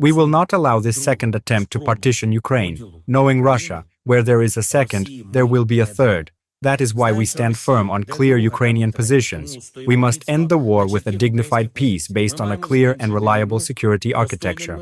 We will not allow this second attempt to partition Ukraine. Knowing Russia, where there is a second, there will be a third. That is why we stand firm on clear Ukrainian positions. We must end the war with a dignified peace based on a clear and reliable security architecture.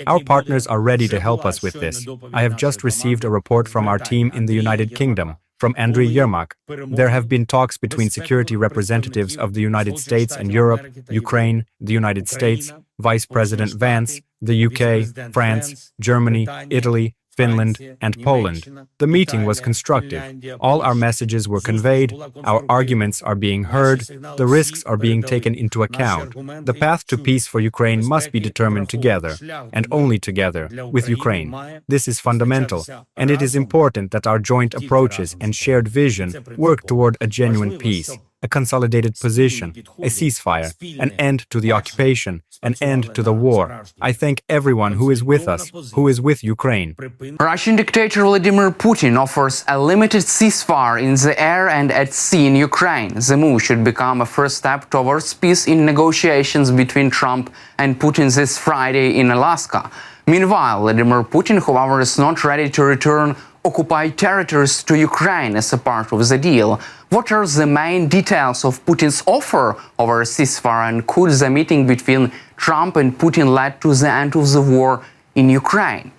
Our partners are ready to help us with this. I have just received a report from our team in the United Kingdom, from Andriy Yermak. There have been talks between security representatives of the United States and Europe, Ukraine, the United States, Vice President Vance, the UK, France, Germany, Italy, Finland, and Poland. The meeting was constructive. All our messages were conveyed, our arguments are being heard, the risks are being taken into account. The path to peace for Ukraine must be determined together, and only together, with Ukraine. This is fundamental, and it is important that our joint approaches and shared vision work toward a genuine peace, a consolidated position, a ceasefire, an end to the occupation, an end to the war. I thank everyone who is with us, who is with Ukraine. Russian dictator Vladimir Putin offers a limited ceasefire in the air and at sea in Ukraine. The move should become a first step towards peace in negotiations between Trump and Putin this Friday in Alaska. Meanwhile, Vladimir Putin, however, is not ready to return occupied territories to Ukraine as a part of the deal. What are the main details of Putin's offer over a ceasefire, and could the meeting between Trump and Putin lead to the end of the war in Ukraine?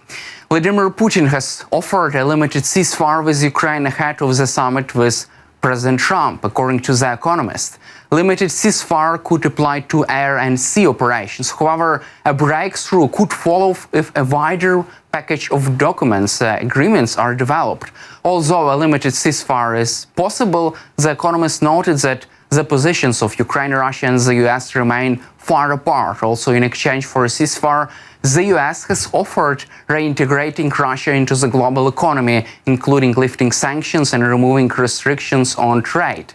Vladimir Putin has offered a limited ceasefire with Ukraine ahead of the summit with President Trump, according to The Economist. Limited ceasefire could apply to air and sea operations. However, a breakthrough could follow if a wider package of documents, agreements are developed. Although a limited ceasefire is possible, The Economist noted that the positions of Ukraine, Russia and the US remain far apart. Also, in exchange for a ceasefire, the US has offered reintegrating Russia into the global economy, including lifting sanctions and removing restrictions on trade.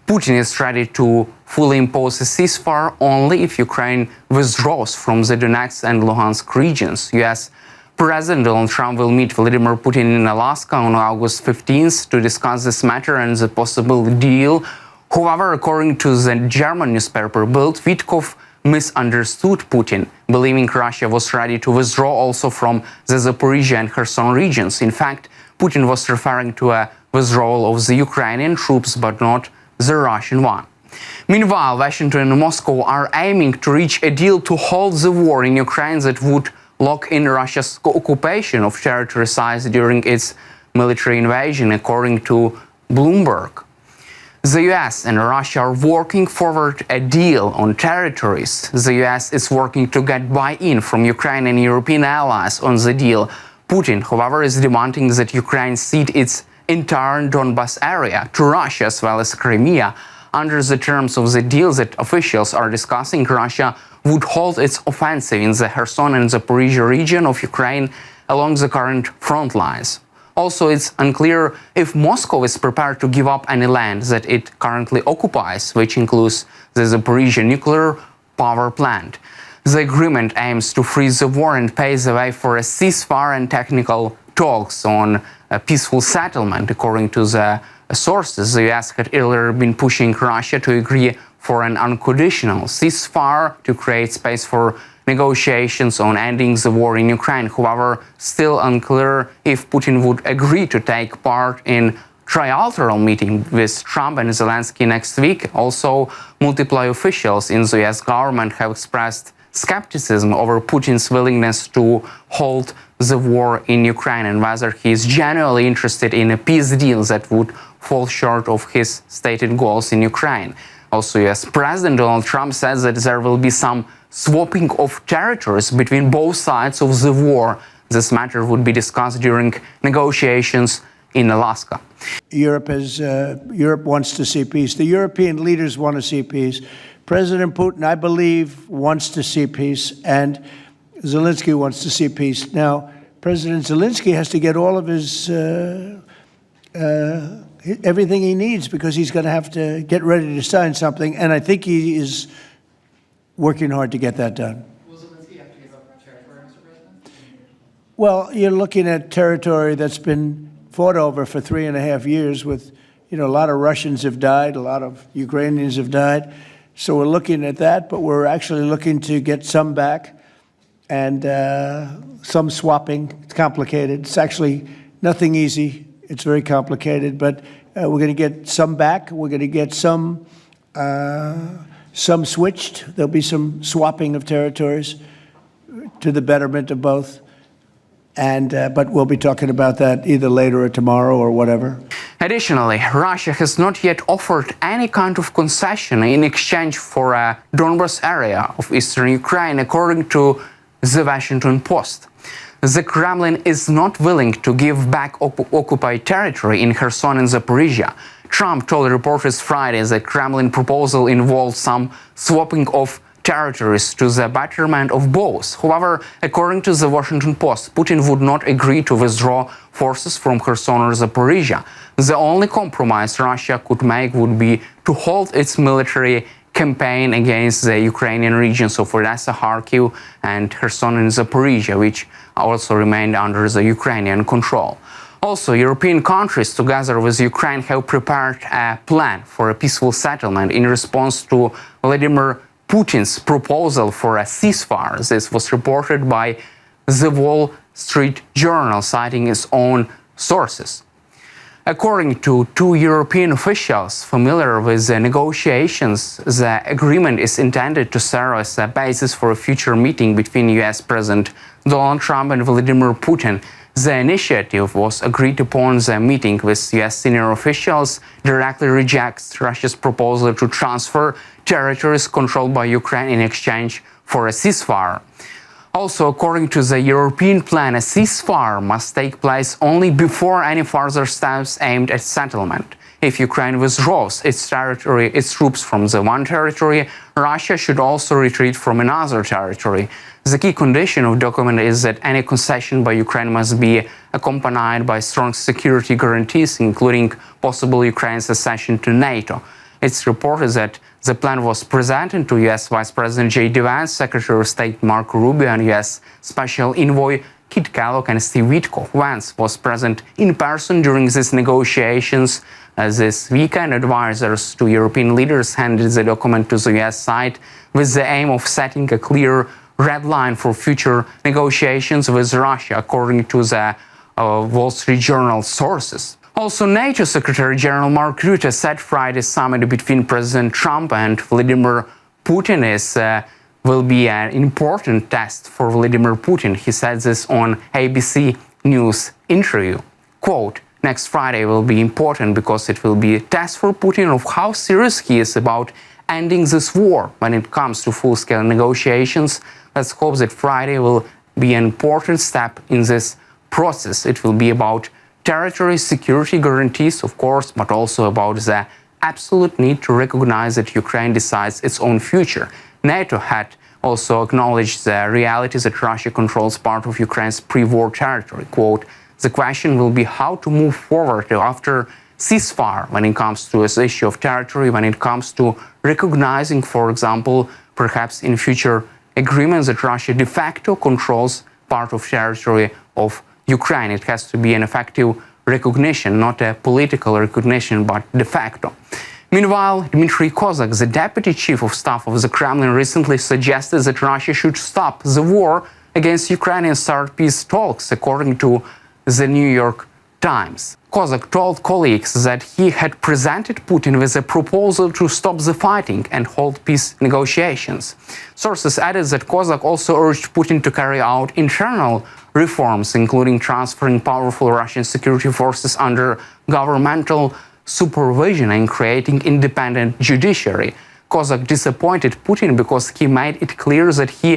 Putin is ready to fully impose a ceasefire only if Ukraine withdraws from the Donetsk and Luhansk regions. US President Donald Trump will meet Vladimir Putin in Alaska on August 15th to discuss this matter and the possible deal. However, according to the German newspaper Bild, Witkoff misunderstood Putin, believing Russia was ready to withdraw also from the Zaporizhia and Kherson regions. In fact, Putin was referring to a withdrawal of the Ukrainian troops, but not the Russian one. Meanwhile, Washington and Moscow are aiming to reach a deal to halt the war in Ukraine that would lock in Russia's occupation of territory seized during its military invasion, according to Bloomberg. The US and Russia are working forward a deal on territories. The US is working to get buy-in from Ukraine and European allies on the deal. Putin, however, is demanding that Ukraine cede its entire Donbas area to Russia as well as Crimea. Under the terms of the deal that officials are discussing, Russia would halt its offensive in the Kherson and Zaporizhia region of Ukraine along the current front lines. Also, it's unclear if Moscow is prepared to give up any land that it currently occupies, which includes the Zaporizhia nuclear power plant. The agreement aims to freeze the war and paves the way for a ceasefire and technical talks on a peaceful settlement. According to the sources, the US had earlier been pushing Russia to agree for an unconditional ceasefire to create space for negotiations on ending the war in Ukraine. However, still unclear if Putin would agree to take part in trilateral meeting with Trump and Zelenskyy next week. Also, multiple officials in the US government have expressed skepticism over Putin's willingness to halt the war in Ukraine and whether he is genuinely interested in a peace deal that would fall short of his stated goals in Ukraine. Also, US President Donald Trump says that there will be some swapping of territories between both sides of the war. This matter would be discussed during negotiations in Alaska. Europe wants to see peace. The European leaders want to see peace. President Putin, I believe, wants to see peace, and Zelenskyy wants to see peace. Now, President Zelenskyy has to get all of his everything he needs, because he's going to have to get ready to sign something, and I think he is working hard to get that done. Will Zelenskyy have to give up territory, Mr. President? Well, you're looking at territory that's been fought over for 3.5 years with, a lot of Russians have died, a lot of Ukrainians have died. So we're looking at that, but we're actually looking to get some back. and some swapping. It's complicated. It's actually nothing easy. It's very complicated, but we're going to get some back. We're going to get some switched. There'll be some swapping of territories to the betterment of both. But we'll be talking about that either later or tomorrow or whatever. Additionally, Russia has not yet offered any kind of concession in exchange for a Donbas area of eastern Ukraine, according to the Washington Post. The Kremlin is not willing to give back occupied territory in Kherson and Zaporizhia. Trump told reporters Friday that Kremlin proposal involved some swapping of territories to the betterment of both. However, according to the Washington Post, Putin would not agree to withdraw forces from Kherson or Zaporizhia. The only compromise Russia could make would be to halt its military campaign against the Ukrainian regions of Odessa, Kharkiv, and Kherson and Zaporizhia, which also remained under the Ukrainian control. Also, European countries, together with Ukraine, have prepared a plan for a peaceful settlement in response to Vladimir Putin's proposal for a ceasefire. This was reported by the Wall Street Journal, citing its own sources. According to two European officials familiar with the negotiations, the agreement is intended to serve as a basis for a future meeting between US President Donald Trump and Vladimir Putin. The initiative was agreed upon. The meeting with US senior officials directly rejects Russia's proposal to transfer territories controlled by Ukraine in exchange for a ceasefire. Also, according to the European plan, a ceasefire must take place only before any further steps aimed at settlement. If Ukraine withdraws its troops from the one territory, Russia should also retreat from another territory. The key condition of the document is that any concession by Ukraine must be accompanied by strong security guarantees, including possible Ukraine's accession to NATO. It's reported that the plan was presented to U.S. Vice President J.D. Vance, Secretary of State Marco Rubio, and U.S. Special Envoy Kit Kellogg and Steve Witkoff. Vance was present in person during these negotiations. This weekend, advisors to European leaders handed the document to the U.S. side with the aim of setting a clear red line for future negotiations with Russia, according to the Wall Street Journal sources. Also, NATO Secretary General Mark Rutte said Friday's summit between President Trump and Vladimir Putin will be an important test for Vladimir Putin. He said this on ABC News interview. Quote, "Next Friday will be important because it will be a test for Putin of how serious he is about ending this war when it comes to full-scale negotiations. Let's hope that Friday will be an important step in this process. It will be about territory security guarantees, of course, but also about the absolute need to recognize that Ukraine decides its own future. NATO had also acknowledged the reality that Russia controls part of Ukraine's pre-war territory. Quote, the question will be how to move forward after ceasefire when it comes to this issue of territory, when it comes to recognizing, for example, perhaps in future agreements that Russia de facto controls part of territory of Ukraine. It has to be an effective recognition, not a political recognition, but de facto. Meanwhile, Dmitry Kozak, the deputy chief of staff of the Kremlin, recently suggested that Russia should stop the war against Ukraine and start peace talks, according to the New York Times. Kozak told colleagues that he had presented Putin with a proposal to stop the fighting and hold peace negotiations. Sources added that Kozak also urged Putin to carry out internal reforms, including transferring powerful Russian security forces under governmental supervision and creating independent judiciary. Kozak disappointed Putin because he made it clear that he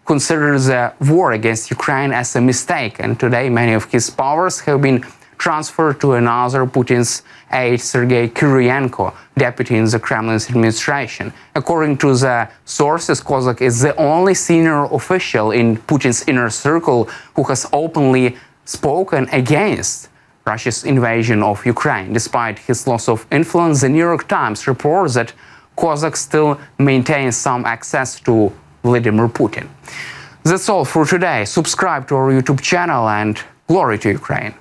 considers the war against Ukraine as a mistake, and today many of his powers have been transferred to another Putin's aide, Sergei Kiriyenko, deputy in the Kremlin's administration. According to the sources, Kozak is the only senior official in Putin's inner circle who has openly spoken against Russia's invasion of Ukraine. Despite his loss of influence, the New York Times reports that Kozak still maintains some access to Vladimir Putin. That's all for today. Subscribe to our YouTube channel and glory to Ukraine.